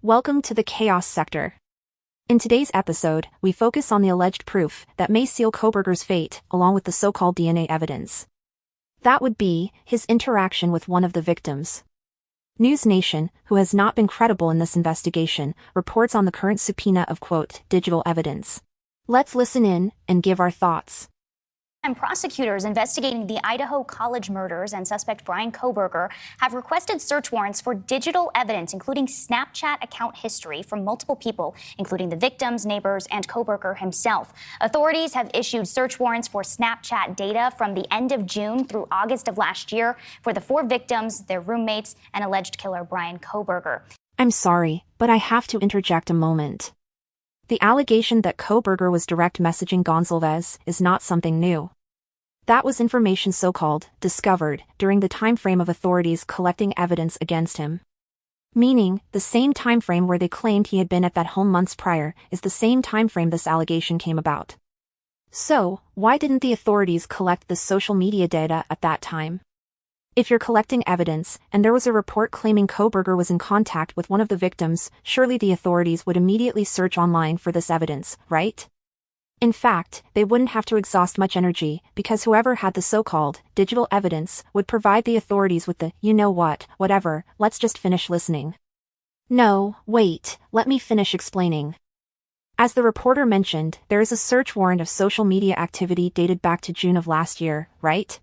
Welcome to the Chaos Sector. In today's episode, we focus on the alleged proof that may seal Kohberger's fate, along with the so-called DNA evidence. That would be his interaction with one of the victims. News Nation, who has not been credible in this investigation, reports on the current subpoena of, quote, digital evidence. Let's listen in and give our thoughts. And prosecutors investigating the Idaho college murders and suspect Bryan Kohberger have requested search warrants for digital evidence, including Snapchat account history from multiple people, including the victims, neighbors, and Kohberger himself. Authorities have issued search warrants for Snapchat data from the end of June through August of last year for the 4 victims, their roommates, and alleged killer Bryan Kohberger. I'm sorry, but I have to interject a moment. The allegation that Kohberger was direct messaging Gonzalez is not something new. That was information so-called discovered during the time frame of authorities collecting evidence against him. Meaning, the same time frame where they claimed he had been at that home months prior is the same time frame this allegation came about. So, why didn't the authorities collect this social media data at that time? If you're collecting evidence, and there was a report claiming Kohberger was in contact with one of the victims, surely the authorities would immediately search online for this evidence, right? In fact, they wouldn't have to exhaust much energy, because whoever had the so-called digital evidence would provide the authorities with the, you know what, whatever, let's just finish listening. No, wait, let me finish explaining. As the reporter mentioned, there is a search warrant of social media activity dated back to June of last year, right?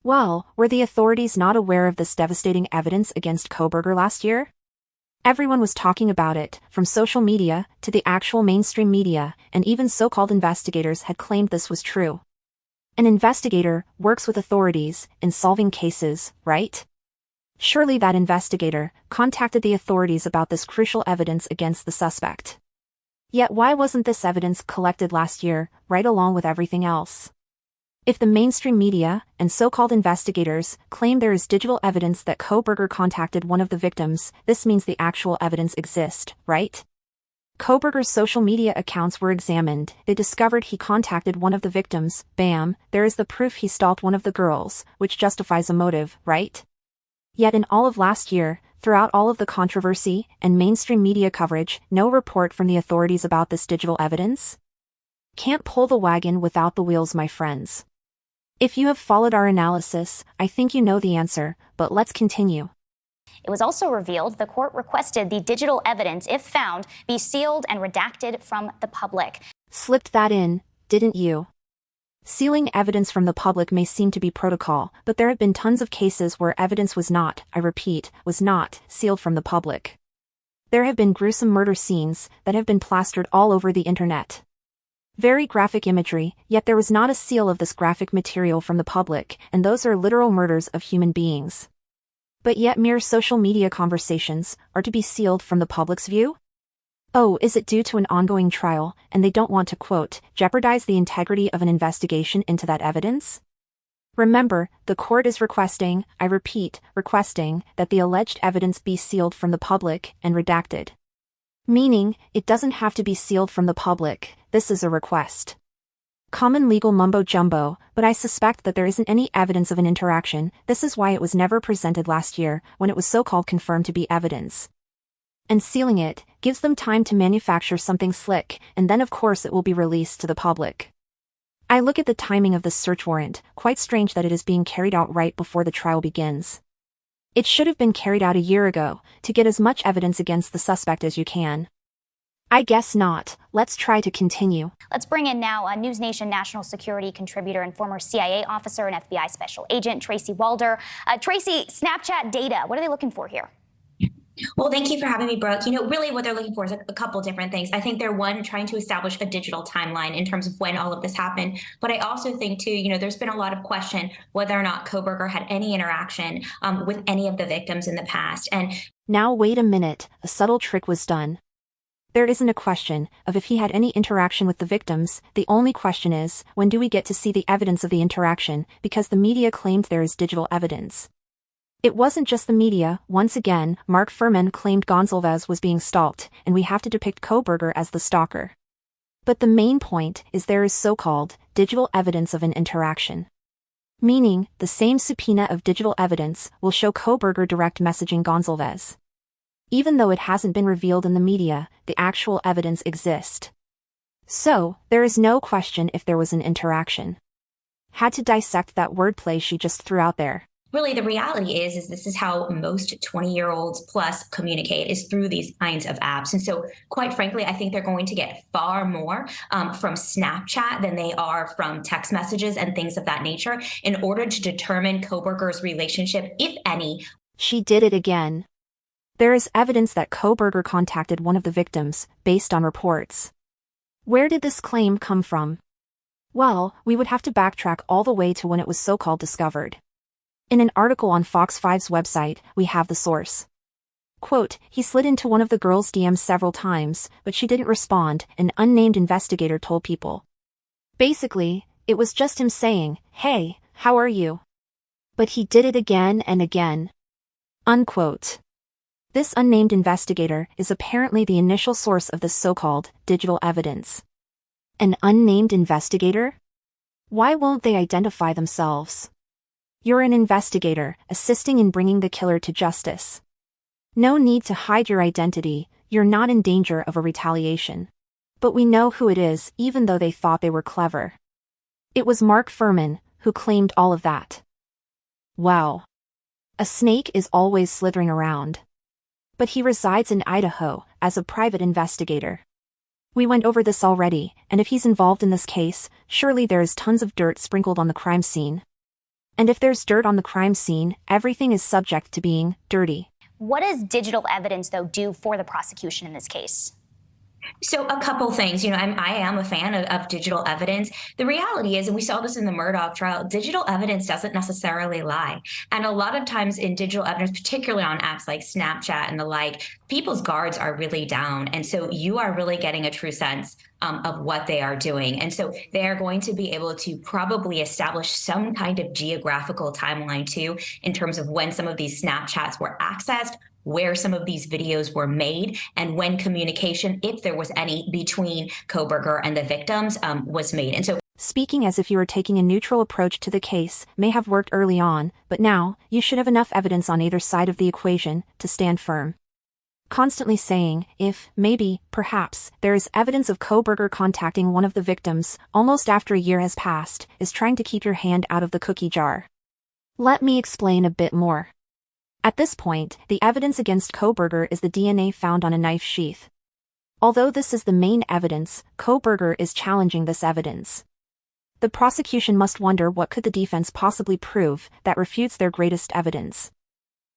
Well, were the authorities not aware of this devastating evidence against Kohberger last year? Everyone was talking about it, from social media to the actual mainstream media, and even so-called investigators had claimed this was true. An investigator works with authorities in solving cases, right? Surely that investigator contacted the authorities about this crucial evidence against the suspect. Yet why wasn't this evidence collected last year, right along with everything else? If the mainstream media and so-called investigators claim there is digital evidence that Kohberger contacted one of the victims, this means the actual evidence exists, right? Kohberger's social media accounts were examined. They discovered he contacted one of the victims. Bam, there is the proof he stalked one of the girls, which justifies a motive, right? Yet in all of last year, throughout all of the controversy and mainstream media coverage, no report from the authorities about this digital evidence? Can't pull the wagon without the wheels, my friends. If you have followed our analysis, I think you know the answer, but let's continue. It was also revealed the court requested the digital evidence, if found, be sealed and redacted from the public. Slipped that in, didn't you? Sealing evidence from the public may seem to be protocol, but there have been tons of cases where evidence was not, I repeat, was not, sealed from the public. There have been gruesome murder scenes that have been plastered all over the internet. Very graphic imagery, yet there was not a seal of this graphic material from the public, and those are literal murders of human beings. But yet mere social media conversations are to be sealed from the public's view? Oh, is it due to an ongoing trial, and they don't want to, quote, jeopardize the integrity of an investigation into that evidence? Remember, the court is requesting, I repeat, requesting, that the alleged evidence be sealed from the public and redacted. Meaning, it doesn't have to be sealed from the public, this is a request. Common legal mumbo-jumbo, but I suspect that there isn't any evidence of an interaction. This is why it was never presented last year, when it was so-called confirmed to be evidence. And sealing it gives them time to manufacture something slick, and then of course it will be released to the public. I look at the timing of this search warrant, quite strange that it is being carried out right before the trial begins. It should have been carried out a year ago, to get as much evidence against the suspect as you can. I guess not. Let's try to continue. Let's bring in now a News Nation national security contributor and former CIA officer and FBI special agent, Tracy Walder. Tracy, Snapchat data, what are they looking for here? Well, thank you for having me, Brooke. Really what they're looking for is a couple different things. I think they're, one, trying to establish a digital timeline in terms of when all of this happened. But I also think, too, there's been a lot of question whether or not Kohberger had any interaction with any of the victims in the past. And now wait a minute, a subtle trick was done. There isn't a question of if he had any interaction with the victims. The only question is, when do we get to see the evidence of the interaction, because the media claimed there is digital evidence. It wasn't just the media. Once again, Mark Furman claimed Gonzalez was being stalked, and we have to depict Kohberger as the stalker. But the main point is there is so-called digital evidence of an interaction. Meaning, the same subpoena of digital evidence will show Kohberger direct messaging Gonzalez. Even though it hasn't been revealed in the media, the actual evidence exists. So, there is no question if there was an interaction. Had to dissect that wordplay she just threw out there. Really, the reality is this is how most 20-year-olds plus communicate, is through these kinds of apps. And so, quite frankly, I think they're going to get far more from Snapchat than they are from text messages and things of that nature in order to determine Kohberger's relationship, if any. She did it again. There is evidence that Kohberger contacted one of the victims, based on reports. Where did this claim come from? Well, we would have to backtrack all the way to when it was so-called discovered. In an article on Fox 5's website, we have the source. Quote, he slid into one of the girl's DMs several times, but she didn't respond, an unnamed investigator told People. Basically, it was just him saying, hey, how are you? But he did it again and again. Unquote. This unnamed investigator is apparently the initial source of this so-called digital evidence. An unnamed investigator? Why won't they identify themselves? You're an investigator, assisting in bringing the killer to justice. No need to hide your identity, you're not in danger of a retaliation. But we know who it is, even though they thought they were clever. It was Mark Furman, who claimed all of that. Wow. A snake is always slithering around. But he resides in Idaho, as a private investigator. We went over this already, and if he's involved in this case, surely there is tons of dirt sprinkled on the crime scene. And if there's dirt on the crime scene, everything is subject to being dirty. What does digital evidence, though, do for the prosecution in this case? So a couple things, I am a fan of digital evidence. The reality is, and we saw this in the Murdaugh trial, digital evidence doesn't necessarily lie. And a lot of times in digital evidence, particularly on apps like Snapchat and the like, people's guards are really down. And so you are really getting a true sense of what they are doing. And so they are going to be able to probably establish some kind of geographical timeline too, in terms of when some of these Snapchats were accessed, where some of these videos were made, and when communication, if there was any, between Kohberger and the victims was made. And so, speaking as if you were taking a neutral approach to the case may have worked early on, but now, you should have enough evidence on either side of the equation to stand firm. Constantly saying, if, maybe, perhaps, there is evidence of Kohberger contacting one of the victims, almost after a year has passed, is trying to keep your hand out of the cookie jar. Let me explain a bit more. At this point, the evidence against Kohberger is the DNA found on a knife sheath. Although this is the main evidence, Kohberger is challenging this evidence. The prosecution must wonder what could the defense possibly prove that refutes their greatest evidence.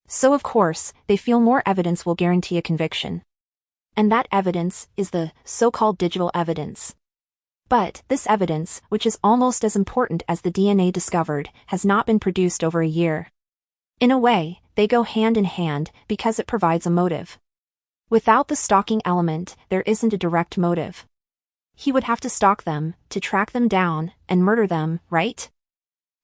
So of course, they feel more evidence will guarantee a conviction. And that evidence is the so-called digital evidence. But this evidence, which is almost as important as the DNA discovered, has not been produced over a year. In a way, they go hand in hand because it provides a motive. Without the stalking element, there isn't a direct motive. He would have to stalk them, to track them down, and murder them, right?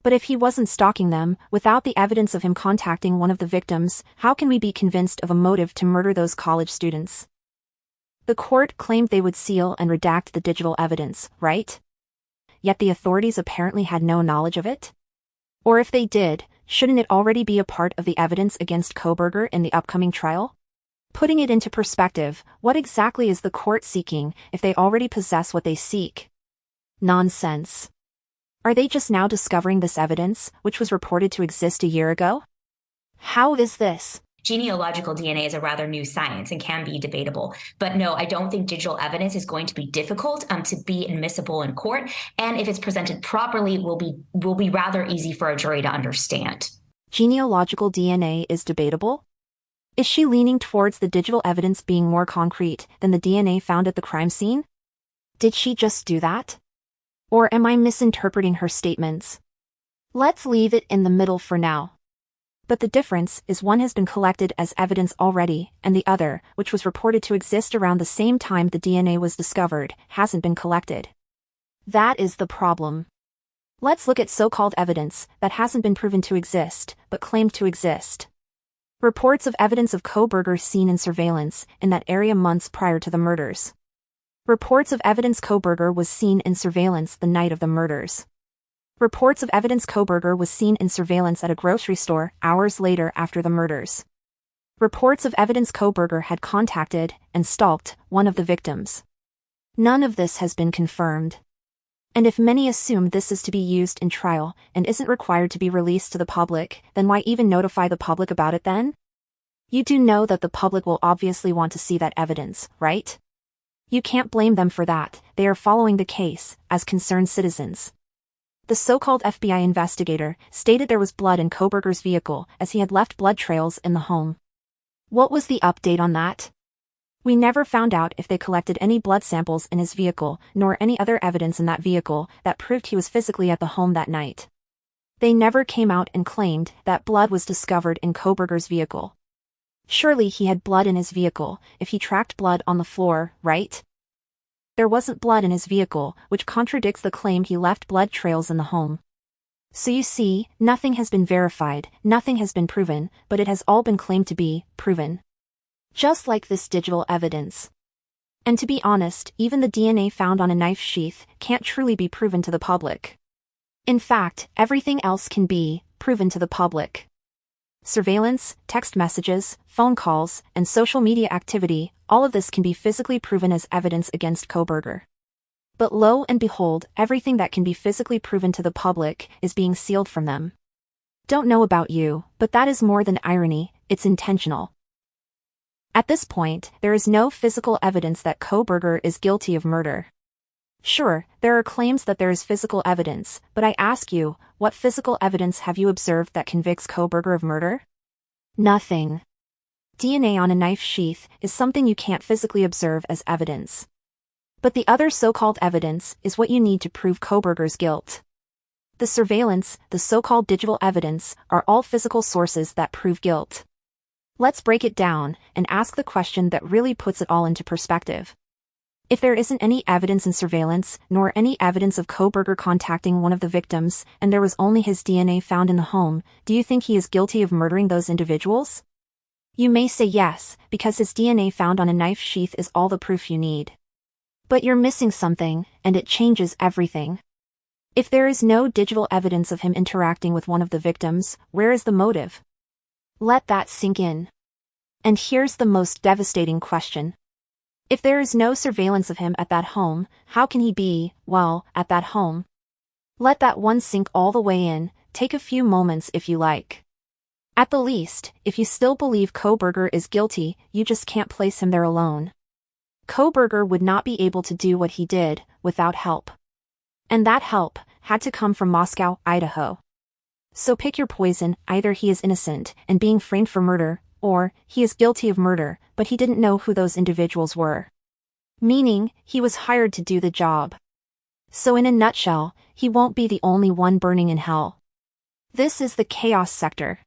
But if he wasn't stalking them, without the evidence of him contacting one of the victims, how can we be convinced of a motive to murder those college students? The court claimed they would seal and redact the digital evidence, right? Yet the authorities apparently had no knowledge of it? Or if they did, shouldn't it already be a part of the evidence against Kohberger in the upcoming trial? Putting it into perspective, what exactly is the court seeking if they already possess what they seek? Nonsense. Are they just now discovering this evidence, which was reported to exist a year ago? How is this? Genealogical DNA is a rather new science and can be debatable. But no, I don't think digital evidence is going to be difficult to be admissible in court. And if it's presented properly, will be rather easy for a jury to understand. Genealogical DNA is debatable? Is she leaning towards the digital evidence being more concrete than the DNA found at the crime scene? Did she just do that? Or am I misinterpreting her statements? Let's leave it in the middle for now. But the difference is one has been collected as evidence already, and the other, which was reported to exist around the same time the DNA was discovered, hasn't been collected. That is the problem. Let's look at so-called evidence that hasn't been proven to exist, but claimed to exist. Reports of evidence of Kohberger seen in surveillance in that area months prior to the murders. Reports of evidence Kohberger was seen in surveillance the night of the murders. Reports of evidence Kohberger was seen in surveillance at a grocery store hours later after the murders. Reports of evidence Koberger had contacted and stalked one of the victims. None of this has been confirmed. And if many assume this is to be used in trial and isn't required to be released to the public, then why even notify the public about it then? You do know that the public will obviously want to see that evidence, right? You can't blame them for that. They are following the case, as concerned citizens. The so-called FBI investigator stated there was blood in Koberger's vehicle as he had left blood trails in the home. What was the update on that? We never found out if they collected any blood samples in his vehicle, nor any other evidence in that vehicle that proved he was physically at the home that night. They never came out and claimed that blood was discovered in Koberger's vehicle. Surely he had blood in his vehicle if he tracked blood on the floor, right? There wasn't blood in his vehicle, which contradicts the claim he left blood trails in the home. So you see, nothing has been verified, nothing has been proven, but it has all been claimed to be proven. Just like this digital evidence. And to be honest, even the DNA found on a knife sheath can't truly be proven to the public. In fact, everything else can be proven to the public. Surveillance, text messages, phone calls, and social media activity, all of this can be physically proven as evidence against Koberger. But lo and behold, everything that can be physically proven to the public is being sealed from them. Don't know about you, but that is more than irony, it's intentional. At this point, there is no physical evidence that Koberger is guilty of murder. Sure, there are claims that there is physical evidence, but I ask you, what physical evidence have you observed that convicts Koberger of murder? Nothing. DNA on a knife sheath is something you can't physically observe as evidence. But the other so-called evidence is what you need to prove Koberger's guilt. The surveillance, the so-called digital evidence, are all physical sources that prove guilt. Let's break it down and ask the question that really puts it all into perspective. If there isn't any evidence in surveillance, nor any evidence of Koberger contacting one of the victims, and there was only his DNA found in the home, do you think he is guilty of murdering those individuals? You may say yes, because his DNA found on a knife sheath is all the proof you need. But you're missing something, and it changes everything. If there is no digital evidence of him interacting with one of the victims, where is the motive? Let that sink in. And here's the most devastating question. If there is no surveillance of him at that home, how can he be, well, at that home? Let that one sink all the way in, take a few moments if you like. At the least, if you still believe Koberger is guilty, you just can't place him there alone. Koberger would not be able to do what he did without help. And that help had to come from Moscow, Idaho. So pick your poison, either he is innocent and being framed for murder, or he is guilty of murder, but he didn't know who those individuals were. Meaning, he was hired to do the job. So in a nutshell, he won't be the only one burning in hell. This is the chaos sector.